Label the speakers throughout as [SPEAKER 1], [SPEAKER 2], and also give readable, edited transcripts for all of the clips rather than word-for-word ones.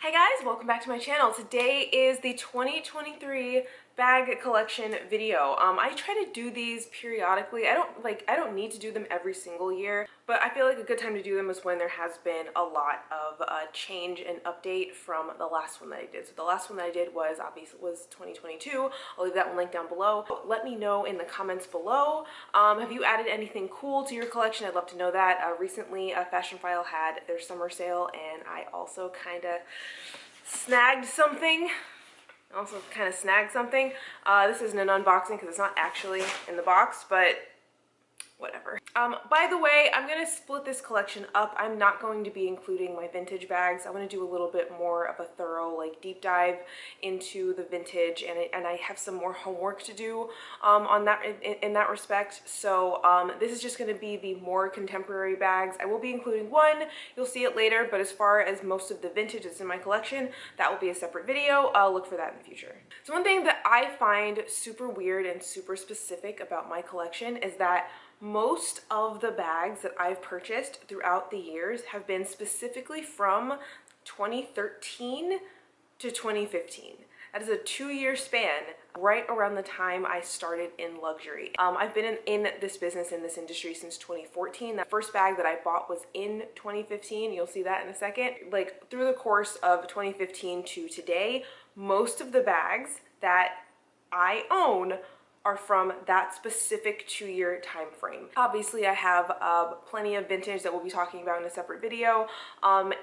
[SPEAKER 1] Hi guys, welcome back to my channel. Today is the 2023 bag collection video. I try to do these periodically. I don't need to do them every single year, but I feel like a good time to do them is when there has been a lot of change and update from the last one that I did. So the last one that I did was obviously 2022. I'll leave that one link down below. Let me know in the comments below. Have you added anything cool to your collection? I'd love to know that. Recently, Fashion File had their summer sale, and I also kind of snagged something. This isn't an unboxing because it's not actually in the box, but whatever. By the way, I'm going to split this collection up. I'm not going to be including my vintage bags. I want to do a little bit more of a thorough, deep dive into the vintage, and I have some more homework to do on that in that respect. So this is just going to be the more contemporary bags. I will be including one. You'll see it later, but as far as most of the vintage that's in my collection, that will be a separate video. I'll look for that in the future. So one thing that I find super weird and super specific about my collection is that most of the bags that I've purchased throughout the years have been specifically from 2013 to 2015. That is a 2-year span, right around the time I started in luxury. I've been in this business, in this industry since 2014. That first bag that I bought was in 2015. You'll see that in a second. Through the course of 2015 to today, most of the bags that I own are from that specific 2-year time frame. Obviously, I have plenty of vintage that we'll be talking about in a separate video, and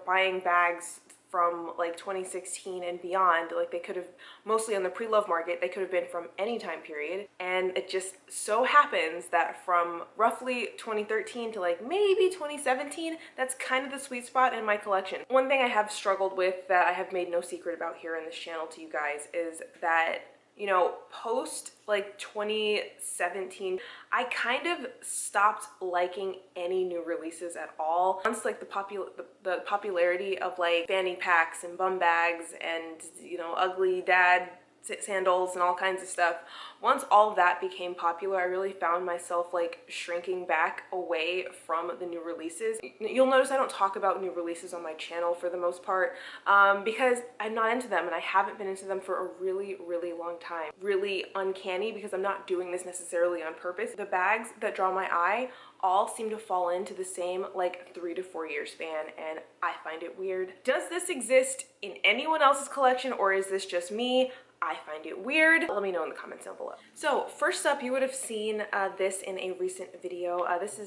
[SPEAKER 1] buying bags from 2016 and beyond, they could have, mostly on the pre-love market, they could have been from any time period, and it just so happens that from roughly 2013 to maybe 2017, that's kind of the sweet spot in my collection. One thing I have struggled with, that I have made no secret about here in this channel to you guys, is that post 2017, I kind of stopped liking any new releases at all. Once the popularity of fanny packs and bum bags and ugly dad sandals and all kinds of stuff, once all of that became popular, I really found myself shrinking back away from the new releases. You'll notice I don't talk about new releases on my channel for the most part, because I'm not into them, and I haven't been into them for a really long time. Really uncanny, because I'm not doing this necessarily on purpose. The bags that draw my eye all seem to fall into the same 3 to 4 year span, and I find it weird. Does this exist in anyone else's collection, or is this just me? I find it weird. Let me know in the comments down below. So first up, you would have seen this in a recent video. This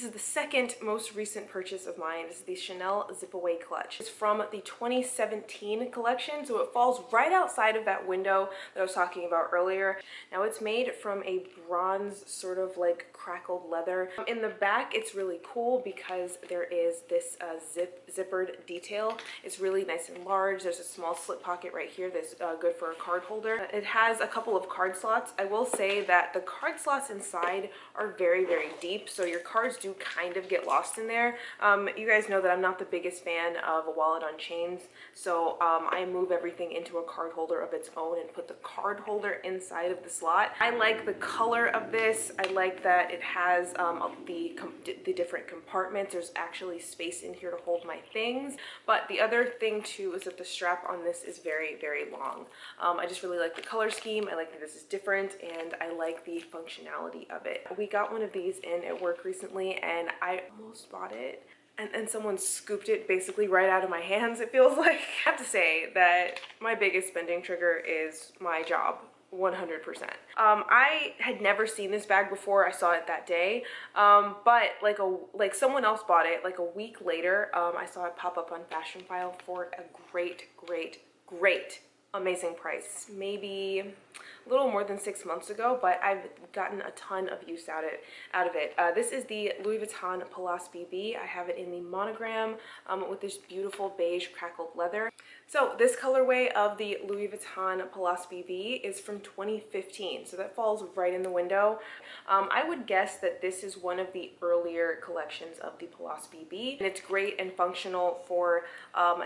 [SPEAKER 1] is the second most recent purchase of mine. This is the Chanel Zip Away Clutch. It's from the 2017 collection, so it falls right outside of that window that I was talking about earlier. Now it's made from a bronze sort of crackled leather. In the back, it's really cool because there is this zippered detail. It's really nice and large. There's a small slip pocket right here that's good for a card holder. It has a couple of card slots. I will say that the card slots inside are very deep, so your cards do kind of get lost in there. You guys know that I'm not the biggest fan of a wallet on chains, so I move everything into a card holder of its own and put the card holder inside of the slot. I like the color of this. I like that it has the different compartments. There's actually space in here to hold my things, but the other thing too is that the strap on this is very long. I just really like the color scheme. I like that this is different, and I like the functionality of it. We got one of these in at work recently, and I almost bought it, and someone scooped it basically right out of my hands, it feels like. I have to say that my biggest spending trigger is my job. 100%. I had never seen this bag before. I saw it that day, but someone else bought it a week later. I saw it pop up on Fashion File for a great amazing price, maybe a little more than 6 months ago, but I've gotten a ton of use out of it. This is the Louis Vuitton Palace BB. I have it in the monogram with this beautiful beige crackled leather. So this colorway of the Louis Vuitton Palace BB is from 2015, so that falls right in the window. I would guess that this is one of the earlier collections of the Palace BB, and it's great and functional for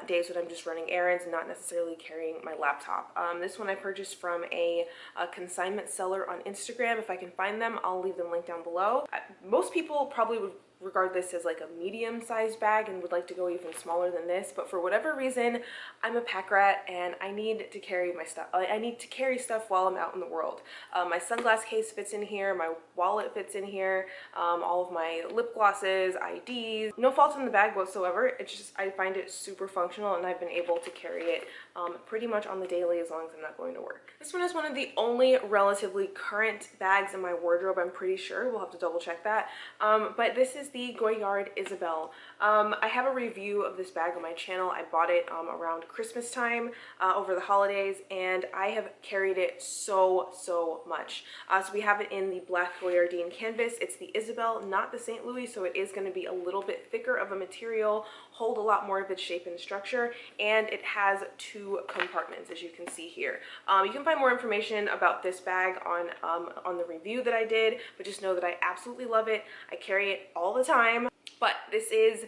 [SPEAKER 1] days when I'm just running errands and not necessarily carrying my laptop. This one I purchased from a consignment seller on Instagram. If I can find them, I'll leave them linked down below. Most people probably would regard this as like a medium-sized bag and would like to go even smaller than this, but for whatever reason, I'm a pack rat and I need to carry my stuff. I need to carry stuff while I'm out in the world. My sunglass case fits in here, my wallet fits in here, all of my lip glosses, IDs. No fault in the bag whatsoever. It's just I find it super functional and I've been able to carry it pretty much on the daily as long as I'm not going to work. This one is one of the only relatively current bags in my wardrobe, I'm pretty sure. We'll have to double check that. But this is the Goyard Isabelle. I have a review of this bag on my channel. I bought it around Christmas time over the holidays, and I have carried it so much. So we have it in the black Goyardine canvas. It's the Isabelle, not the St. Louis, so it is going to be a little bit thicker of a material, hold a lot more of its shape and structure, and it has 2 compartments, as you can see here. You can find more information about this bag on the review that I did, but just know that I absolutely love it. I carry it all the time. But this is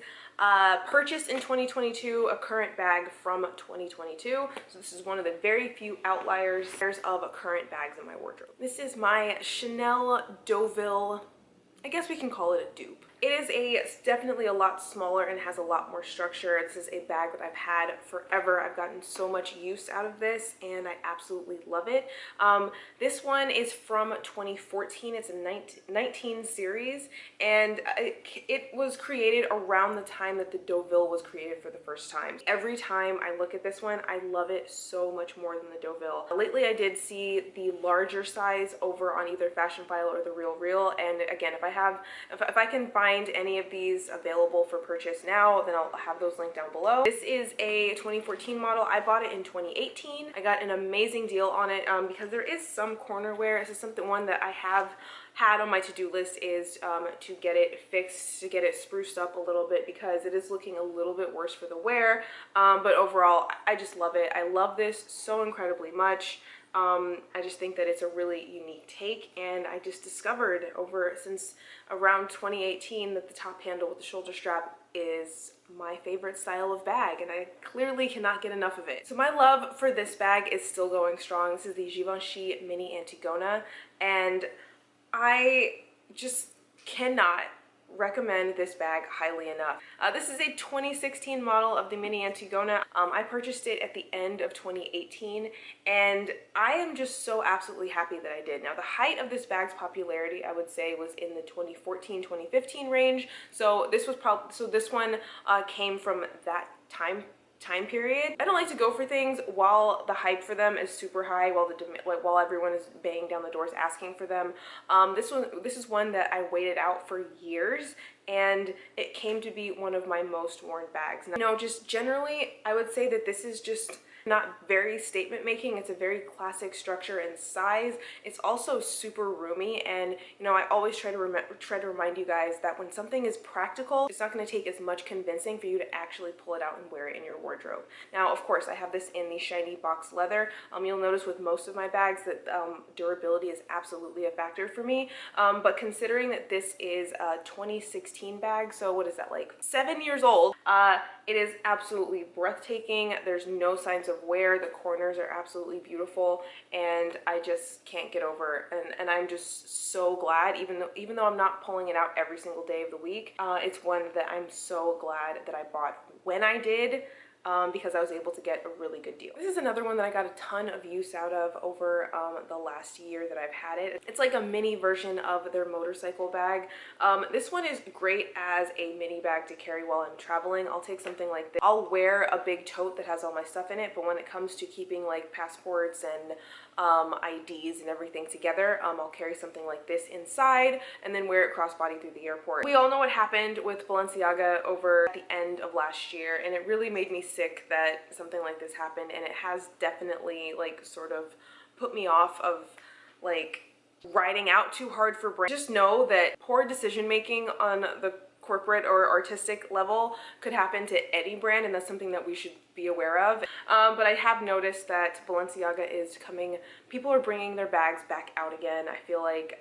[SPEAKER 1] purchased in 2022, a current bag from 2022. So this is one of the very few outliers of current bags in my wardrobe. This is my Chanel Deauville, I guess we can call it a dupe. It's definitely a lot smaller and has a lot more structure. This is a bag that I've had forever. I've gotten so much use out of this and I absolutely love it. This one is from 2014. It's a 19 series, and it was created around the time that the Deauville was created for the first time. Every time I look at this one, I love it so much more than the Deauville. Lately I did see the larger size over on either Fashionphile or the Real Real, and again, if I can find any of these available for purchase now, then I'll have those linked down below. This is a 2014 model. I bought it in 2018. I got an amazing deal on it because there is some corner wear. This is one that I have had on my to-do list, is to get it fixed, to get it spruced up a little bit, because it is looking a little bit worse for the wear. But overall, I just love it. I love this so incredibly much. I just think that it's a really unique take, and I just discovered since around 2018 that the top handle with the shoulder strap is my favorite style of bag, and I clearly cannot get enough of it. So my love for this bag is still going strong. This is the Givenchy Mini Antigona, and I just cannot recommend this bag highly enough. This is a 2016 model of the Mini Antigona. I purchased it at the end of 2018, and I am just so absolutely happy that I did. Now, the height of this bag's popularity, I would say, was in the 2014-2015 range. So this one came from that time period. I don't like to go for things while the hype for them is super high, while everyone is banging down the doors asking for them. This is one that I waited out for years, and it came to be one of my most worn bags. Now, just generally, I would say that this is just not very statement making. It's a very classic structure and size. It's also super roomy, and I always try to remind you guys that when something is practical, it's not going to take as much convincing for you to actually pull it out and wear it in your wardrobe. Now, of course, I have this in the shiny box leather. You'll notice with most of my bags that durability is absolutely a factor for me, but considering that this is a 2016 bag, so what is that, like 7 years old, it is absolutely breathtaking. There's no signs of wear. The corners are absolutely beautiful, and I just can't get over it. And I'm just so glad, even though I'm not pulling it out every single day of the week, it's one that I'm so glad that I bought when I did, because I was able to get a really good deal. This is another one that I got a ton of use out of over the last year that I've had it. It's like a mini version of their motorcycle bag. This one is great as a mini bag to carry while I'm traveling. I'll take something like this. I'll wear a big tote that has all my stuff in it, but when it comes to keeping like passports and IDs and everything together, I'll carry something like this inside and then wear it crossbody through the airport. We all know what happened with Balenciaga over the end of last year, and it really made me sick that something like this happened, and it has definitely like sort of put me off of like riding out too hard for brands. Just know that poor decision making on the corporate or artistic level could happen to any brand, and that's something that we should be aware of. But I have noticed that Balenciaga is coming, people are bringing their bags back out again. I feel like,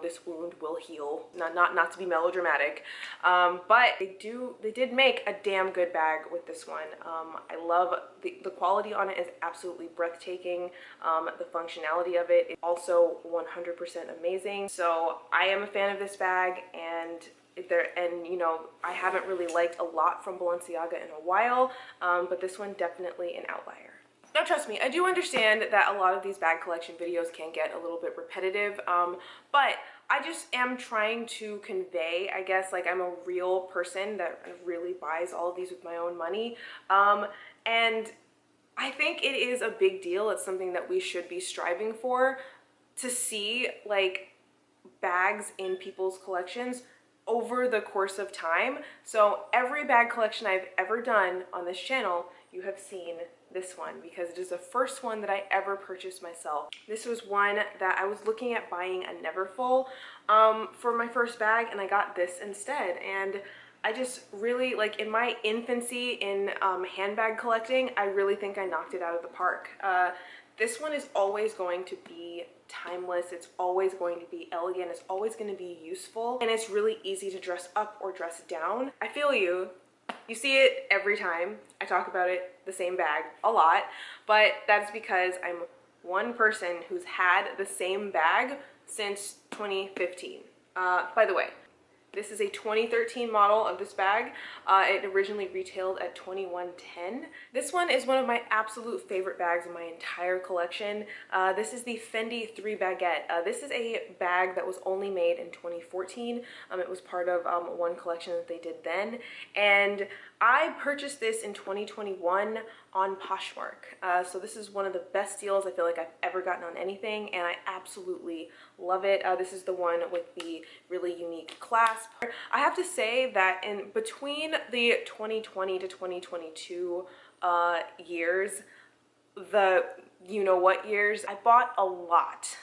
[SPEAKER 1] this wound will heal, not to be melodramatic, but they did make a damn good bag with this one. I love the quality on it is absolutely breathtaking. The functionality of it is also 100% amazing. So I am a fan of this bag, and and you know, I haven't really liked a lot from Balenciaga in a while, but this one definitely an outlier. Now trust me, I do understand that a lot of these bag collection videos can get a little bit repetitive, but I just am trying to convey, I guess, like I'm a real person that really buys all of these with my own money, and I think it is a big deal. It's something that we should be striving for, to see like bags in people's collections over the course of time. So every bag collection I've ever done on this channel, you have seen this one because it is the first one that I ever purchased myself. This was one that I was looking at buying a Neverfull for my first bag, and I got this instead. And I just really, like, in my infancy in handbag collecting, I really think I knocked it out of the park. This one is always going to be timeless. It's always going to be elegant. It's always going to be useful, and it's really easy to dress up or dress down. I feel you. You see it every time I talk about it, the same bag, a lot, but that's because I'm one person who's had the same bag since 2015. By the way, this is a 2013 model of this bag. It originally retailed at $21.10. This one is one of my absolute favorite bags in my entire collection. This is the Fendi 3 Baguette. This is a bag that was only made in 2014. It was part of one collection that they did then. And I purchased this in 2021 on Poshmark. So this is one of the best deals I feel like I've ever gotten on anything, and I absolutely love it. This is the one with the really unique clasp. I have to say that in between the 2020 to 2022 years, the you-know-what years, I bought a lot,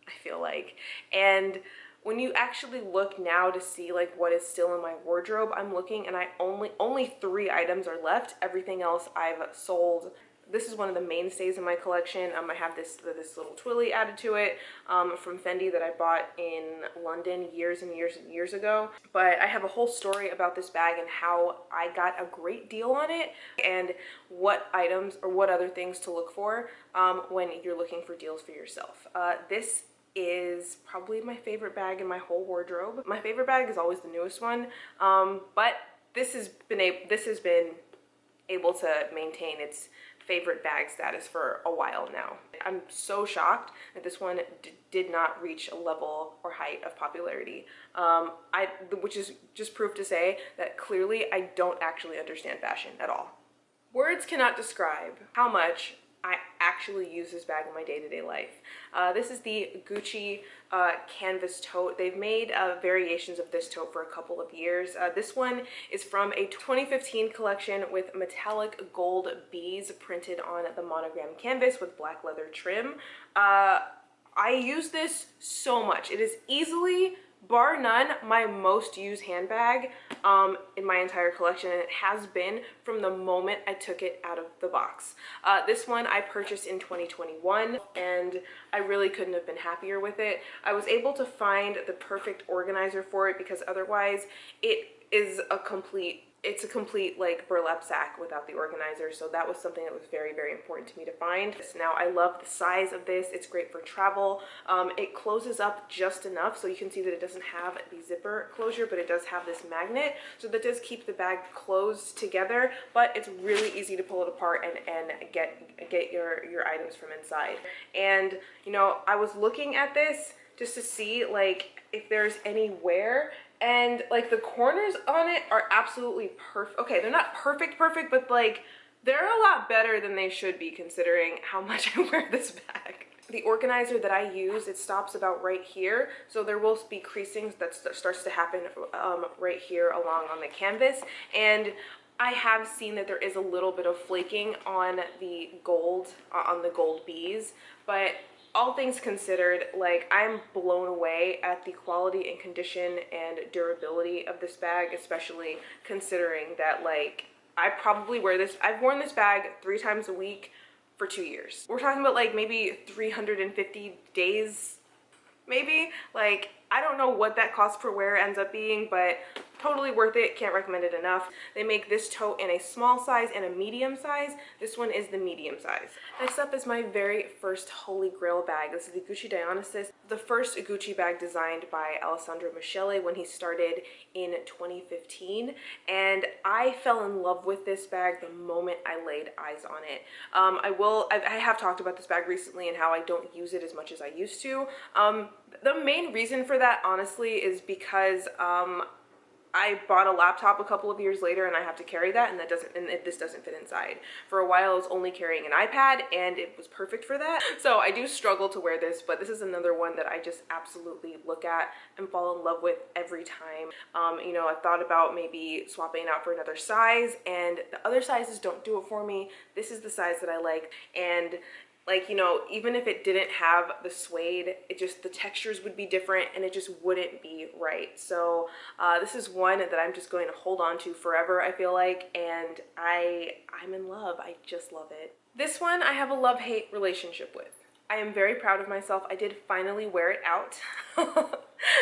[SPEAKER 1] I feel like. And when you actually look now to see like what is still in my wardrobe, I'm looking and I only 3 items are left. Everything else I've sold. This is one of the mainstays in my collection. I have this little twilly added to it from Fendi that I bought in London years and years and years ago. But I have a whole story about this bag and how I got a great deal on it, and what items or what other things to look for when you're looking for deals for yourself. This is probably my favorite bag in my whole wardrobe. My favorite bag is always the newest one, but this has been able to maintain its favorite bag status for a while now. I'm so shocked that this one did not reach a level or height of popularity, which is just proof to say that clearly I don't actually understand fashion at all. Words cannot describe how much I actually use this bag in my day-to-day life. This is the Gucci canvas tote. They've made variations of this tote for a couple of years. This one is from a 2015 collection with metallic gold bees printed on the monogram canvas with black leather trim. I use this so much. It is easily, bar none, my most used handbag in my entire collection, and it has been from the moment I took it out of the box. This one I purchased in 2021, and I really couldn't have been happier with it. I was able to find the perfect organizer for it because otherwise it's a complete like burlap sack without the organizer, so that was something that was very, very important to me to find. Now I love the size of this. It's great for travel. It closes up just enough so you can see that it doesn't have the zipper closure, but it does have this magnet, so that does keep the bag closed together, but it's really easy to pull it apart and get your items from inside. And you know, I was looking at this just to see like if there's any wear, and like the corners on it are absolutely perfect. Okay, they're not perfect, but like they're a lot better than they should be considering how much I wear this bag. The organizer that I use, it stops about right here, so there will be creasing that starts to happen right here along on the canvas, and I have seen that there is a little bit of flaking on the gold bees, but all things considered, like, I'm blown away at the quality and condition and durability of this bag, especially considering that, like, I probably wear this, I've worn this bag 3 times a week for 2 years. We're talking about like maybe 350 days, maybe. Like, I don't know what that cost per wear ends up being, but totally worth it. Can't recommend it enough. They make this tote in a small size and a medium size. This one is the medium size. Next up is my very first Holy Grail bag. This is the Gucci Dionysus, the first Gucci bag designed by Alessandro Michele when he started in 2015. And I fell in love with this bag the moment I laid eyes on it. I have talked about this bag recently and how I don't use it as much as I used to. The main reason for that, honestly, is because I bought a laptop a couple of years later and I have to carry that, and this doesn't fit inside. For a while I was only carrying an iPad and it was perfect for that. So I do struggle to wear this, but this is another one that I just absolutely look at and fall in love with every time. You know, I've thought about maybe swapping it out for another size, and the other sizes don't do it for me. This is the size that I like, and like, you know, even if it didn't have the suede, the textures would be different and it just wouldn't be right. So this is one that I'm just going to hold on to forever, I feel like, and I'm in love. I just love it. This one I have a love-hate relationship with. I am very proud of myself. I did finally wear it out.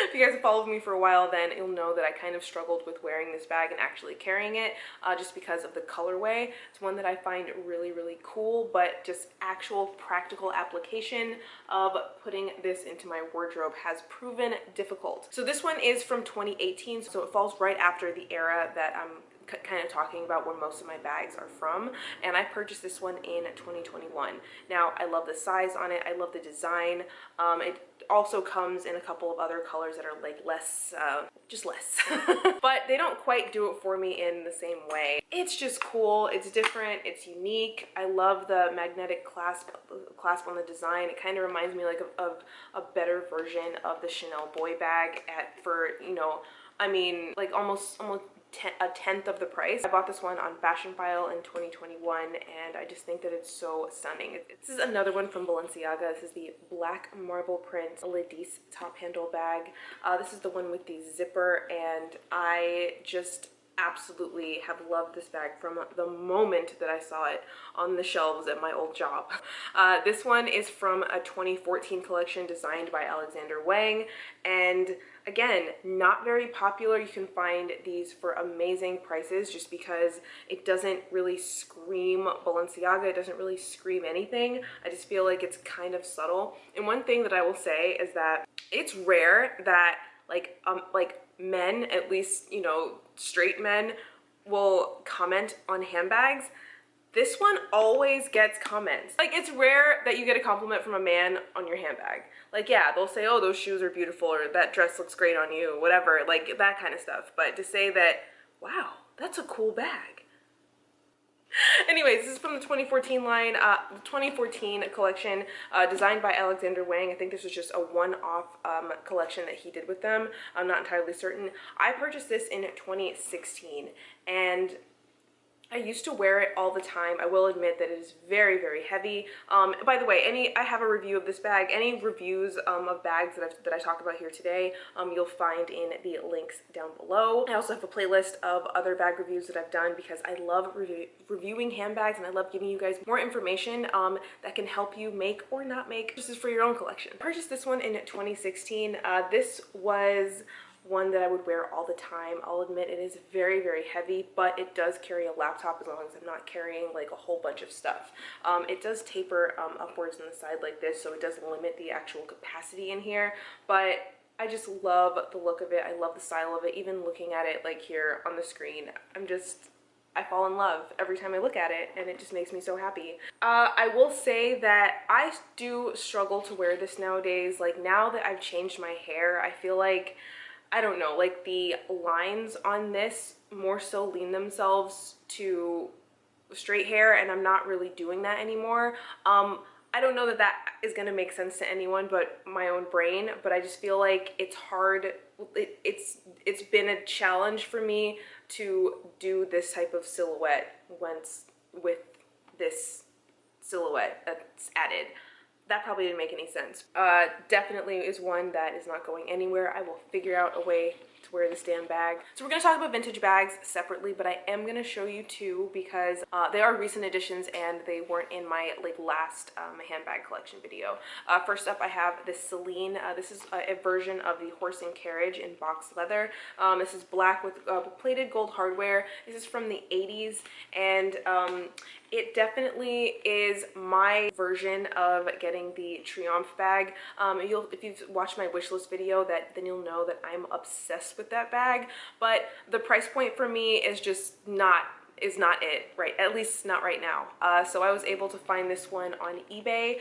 [SPEAKER 1] If you guys have followed me for a while, then you'll know that I kind of struggled with wearing this bag and actually carrying it just because of the colorway. It's one that I find really, really cool, but just actual practical application of putting this into my wardrobe has proven difficult. So this one is from 2018, so it falls right after the era that I'm kind of talking about where most of my bags are from, and I purchased this one in 2021. Now, I love the size on it. I love the design. It also comes in a couple of other colors that are like less, just less. But they don't quite do it for me in the same way. It's just cool. It's different. It's unique. I love the magnetic clasp on the design. It kind of reminds me like of a better version of the Chanel boy bag for, you know, I mean, like almost a tenth of the price. I bought this one on Fashion File in 2021, and I just think that it's so stunning. This is another one from Balenciaga. This is the black marble print Ladis top handle bag. This is the one with the zipper, and I just absolutely have loved this bag from the moment that I saw it on the shelves at my old job. This one is from a 2014 collection designed by Alexander Wang, and again, not very popular. You can find these for amazing prices just because it doesn't really scream Balenciaga. It doesn't really scream anything. I just feel like it's kind of subtle. And one thing that I will say is that it's rare that like men, at least, you know, straight men, will comment on handbags. This one always gets comments. Like, it's rare that you get a compliment from a man on your handbag. Like, yeah, they'll say, oh, those shoes are beautiful, or that dress looks great on you, whatever, like that kind of stuff. But to say that, wow, that's a cool bag. Anyways, this is from the 2014 line, 2014 collection, designed by Alexander Wang. I think this was just a one-off collection that he did with them. I'm not entirely certain. I purchased this in 2016, and I used to wear it all the time. I will admit that it is very, very heavy. By the way, I have a review of this bag. Any reviews of bags that I talk about here today, you'll find in the links down below. I also have a playlist of other bag reviews that I've done because I love reviewing handbags, and I love giving you guys more information that can help you make or not make purchases for your own collection. I purchased this one in 2016. This was one that I would wear all the time. I'll admit it is very, very heavy, but it does carry a laptop as long as I'm not carrying like a whole bunch of stuff. It does taper upwards on the side like this, so it does limit the actual capacity in here, but I just love the look of it. I love the style of it. Even looking at it like here on the screen, I fall in love every time I look at it, and it just makes me so happy. I will say that I do struggle to wear this nowadays. Like, now that I've changed my hair, I feel like, I don't know, like the lines on this more so lean themselves to straight hair, and I'm not really doing that anymore. I don't know that that is going to make sense to anyone but my own brain, but I just feel like it's hard. It's been a challenge for me to do this type of silhouette with this silhouette that's added. That probably didn't make any sense. Definitely is one that is not going anywhere. I will figure out a way to wear this damn bag. So we're going to talk about vintage bags separately, but I am going to show you two because they are recent additions and they weren't in my like last handbag collection video. First up, I have this Celine. This is a version of the horse and carriage in box leather. This is black with plated gold hardware. This is from the 80s, and it definitely is my version of getting the Triomphe bag. If you've watched my wish list video, then you'll know that I'm obsessed with that bag, but the price point for me is just not it, right? At least not right now. So I was able to find this one on eBay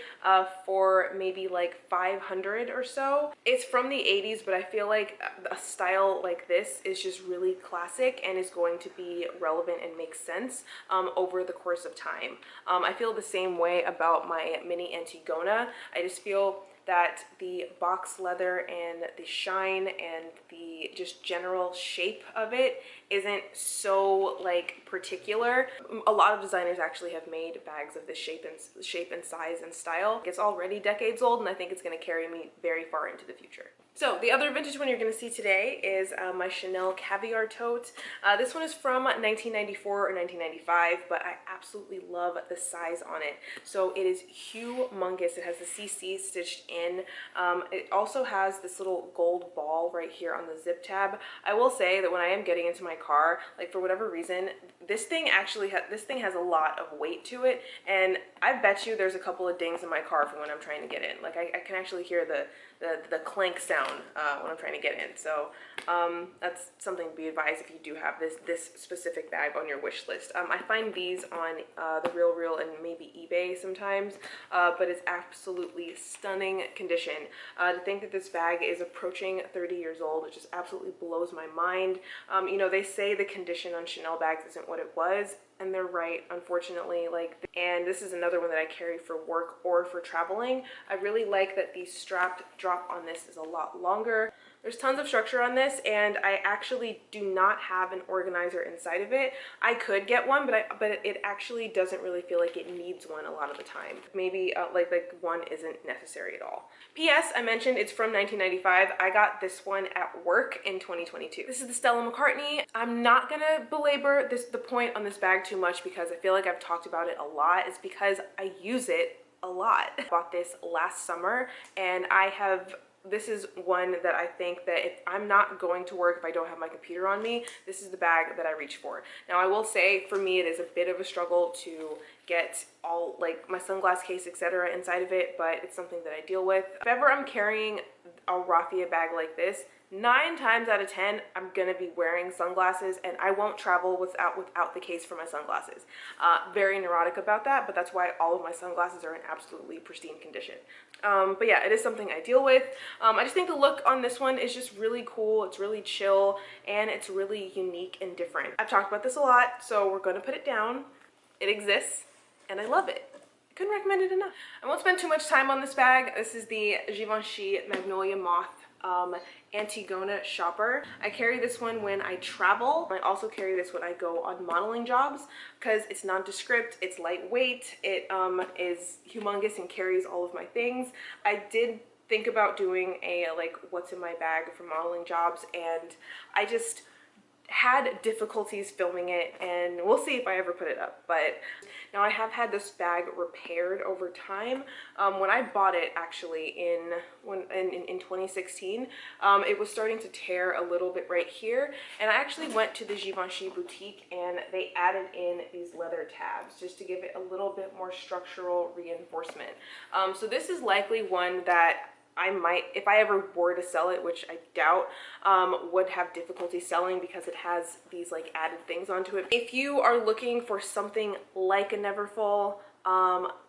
[SPEAKER 1] for maybe like 500 or so. It's from the 80s, but I feel like a style like this is just really classic and is going to be relevant and make sense over the course of time. I feel the same way about my Mini Antigona. I just feel that the box leather and the shine and the just general shape of it isn't so like particular. A lot of designers actually have made bags of this shape and size and style. It's already decades old, and I think it's going to carry me very far into the future. So the other vintage one you're going to see today is my Chanel Caviar tote. This one is from 1994 or 1995, but I absolutely love the size on it. So it is humongous. It has the CC stitched in. It also has this little gold ball right here on the zip tab. I will say that when I am getting into my car, like for whatever reason, this thing has a lot of weight to it, and I bet you there's a couple of dings in my car from when I'm trying to get in. Like I can actually hear the clank sound when I'm trying to get in. So that's something to be advised if you do have this specific bag on your wish list. I find these on the RealReal and maybe eBay sometimes, but it's absolutely stunning condition. To think that this bag is approaching 30 years old, it just absolutely blows my mind. You know, they say the condition on Chanel bags isn't what it was, and they're right, unfortunately. And this is another one that I carry for work or for traveling. I really like that the strapped drop on this is a lot longer. There's tons of structure on this, and I actually do not have an organizer inside of it. I could get one, but it actually doesn't really feel like it needs one a lot of the time. Maybe like one isn't necessary at all. P.S. I mentioned it's from 1995. I got this one at work in 2022. This is the Stella McCartney. I'm not gonna belabor the point on this bag too much because I feel like I've talked about it a lot. It's because I use it a lot. I bought this last summer, and this is one that I think that if I'm not going to work, if I don't have my computer on me, this is the bag that I reach for. Now, I will say, for me, it is a bit of a struggle to get all, like, my sunglass case, etc. inside of it, but it's something that I deal with. If ever I'm carrying a raffia bag like this, 9 times out of 10, I'm gonna be wearing sunglasses, and I won't travel without the case for my sunglasses. Very neurotic about that, but that's why all of my sunglasses are in absolutely pristine condition. But yeah, it is something I deal with. I just think the look on this one is just really cool. It's really chill, and it's really unique and different. I've talked about this a lot, so we're gonna put it down. It exists, and I love it. I couldn't recommend it enough. I won't spend too much time on this bag. This is the Givenchy Magnolia Moth Antigona shopper. I carry this one when I travel. I also carry this when I go on modeling jobs because it's nondescript, it's lightweight, it is humongous and carries all of my things. I did think about doing a like what's in my bag for modeling jobs, and I just had difficulties filming it, and we'll see if I ever put it up. But now I have had this bag repaired over time. When I bought it actually in 2016, it was starting to tear a little bit right here, and I actually went to the Givenchy boutique and they added in these leather tabs just to give it a little bit more structural reinforcement. So this is likely one that I might, if I ever were to sell it, which I doubt, would have difficulty selling because it has these like added things onto it. If you are looking for something like a Neverfull,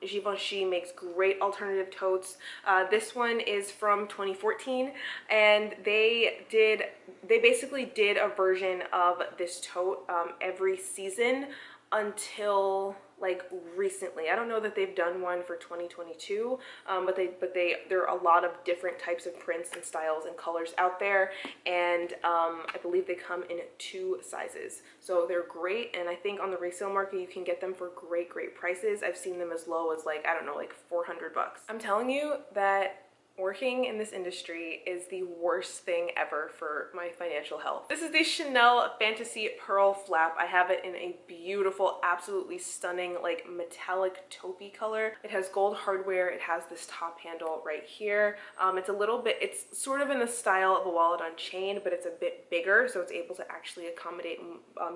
[SPEAKER 1] Givenchy makes great alternative totes. This one is from 2014, and they basically did a version of this tote every season until like recently. I don't know that they've done one for 2022, but there are a lot of different types of prints and styles and colors out there, and I believe they come in 2 sizes, so they're great. And I think on the resale market you can get them for great prices. I've seen them as low as like, I don't know, like $400 bucks. I'm telling you that Working in this industry is the worst thing ever for my financial health. This is the Chanel Fantasy Pearl Flap. I have it in a beautiful, absolutely stunning, like metallic taupey color. It has gold hardware. It has this top handle right here. It's a little bit, it's sort of in the style of a wallet on chain, but it's a bit bigger, so it's able to actually accommodate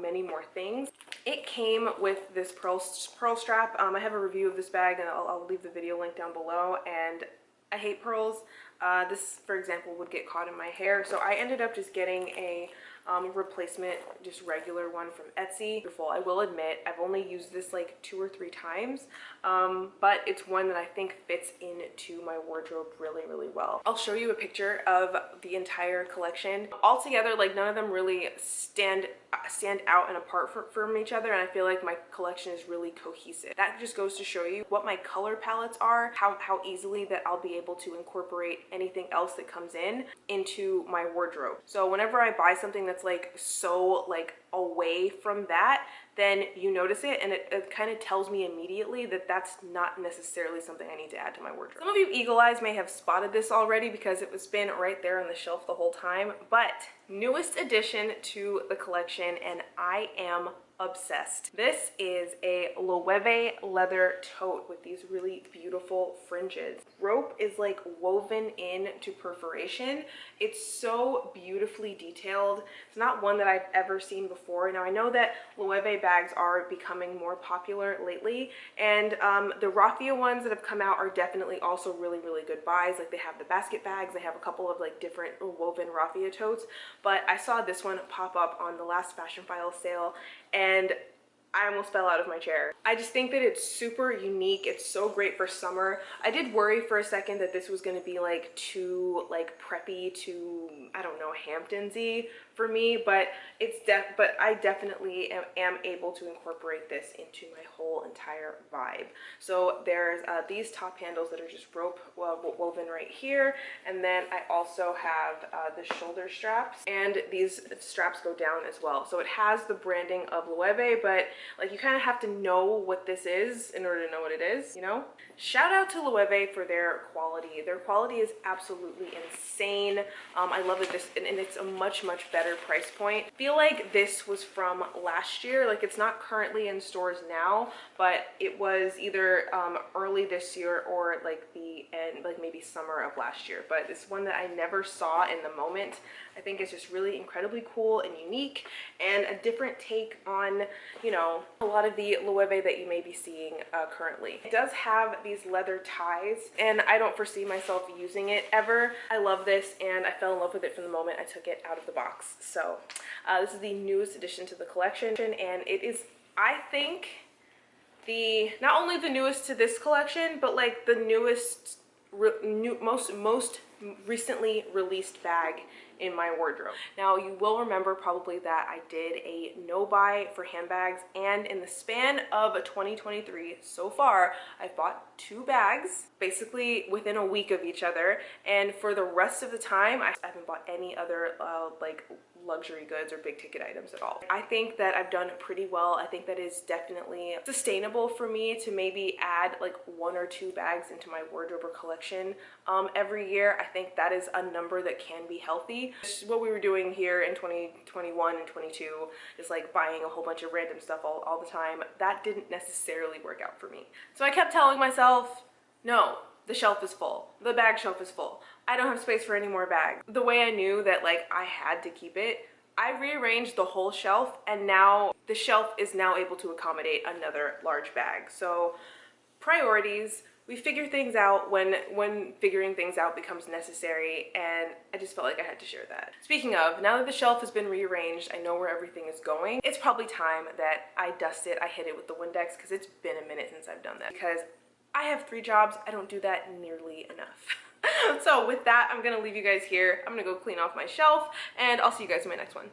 [SPEAKER 1] many more things. It came with this pearl strap. I have a review of this bag, and I'll leave the video link down below, and I hate pearls. This, for example, would get caught in my hair, so I ended up just getting a replacement, just regular one from Etsy. I will admit, I've only used this like 2 or 3 times, but it's one that I think fits into my wardrobe really, really well. I'll show you a picture of the entire collection. Altogether, like none of them really stand out and apart from each other, and I feel like my collection is really cohesive. That just goes to show you what my color palettes are, how easily that I'll be able to incorporate anything else that comes into my wardrobe. So whenever I buy something that's like so like away from that, then you notice it, and it kind of tells me immediately that that's not necessarily something I need to add to my wardrobe. Some of you eagle eyes may have spotted this already because it was been right there on the shelf the whole time, but newest addition to the collection, and I am obsessed. This is a Loewe leather tote with these really beautiful fringes. Rope is like woven into perforation. It's so beautifully detailed. It's not one that I've ever seen before. Now I know that Loewe bags are becoming more popular lately, and the raffia ones that have come out are definitely also really, really good buys. Like they have the basket bags, they have a couple of like different woven raffia totes, but I saw this one pop up on the last Fashion File sale, and I almost fell out of my chair. I just think that it's super unique. It's so great for summer. I did worry for a second that this was gonna be like too like preppy, too, I don't know, Hamptons-y for me, but I definitely am able to incorporate this into my whole entire vibe. So there's these top handles that are just rope woven right here, and then I also have the shoulder straps, and these straps go down as well. So it has the branding of Loewe, but like you kind of have to know what this is in order to know what it is, you know? Shout out to Loewe for their quality. Their quality is absolutely insane. I love it, and it's a much, much better price point. I feel like this was from last year. Like it's not currently in stores now, but it was either early this year or like the end, like maybe summer of last year. But it's one that I never saw in the moment. I think it's just really incredibly cool and unique, and a different take on, you know, a lot of the Loewe that you may be seeing currently. It does have these leather ties, and I don't foresee myself using it ever. I love this, and I fell in love with it from the moment I took it out of the box. So this is the newest addition to the collection, and it is, I think, not only the newest to this collection, but like the newest, most recently released bag in my wardrobe. Now you will remember probably that I did a no buy for handbags, and in the span of 2023 so far I've bought 2 bags basically within a week of each other, and for the rest of the time I haven't bought any other like luxury goods or big ticket items at all. I think that I've done pretty well. I think that is definitely sustainable for me to maybe add like 1 or 2 bags into my wardrobe or collection every year. I think that is a number that can be healthy. This is what we were doing here in 2021 and 22, just like buying a whole bunch of random stuff all the time. That didn't necessarily work out for me. So I kept telling myself, no, the shelf is full. The bag shelf is full. I don't have space for any more bags. The way I knew that like I had to keep it, I rearranged the whole shelf, and now the shelf is now able to accommodate another large bag. So priorities, we figure things out when figuring things out becomes necessary, and I just felt like I had to share that. Speaking of, now that the shelf has been rearranged, I know where everything is going. It's probably time that I dust it, I hit it with the Windex, because it's been a minute since I've done that. Because I have 3 jobs, I don't do that nearly enough. So with that, I'm gonna leave you guys here. I'm gonna go clean off my shelf, and I'll see you guys in my next one.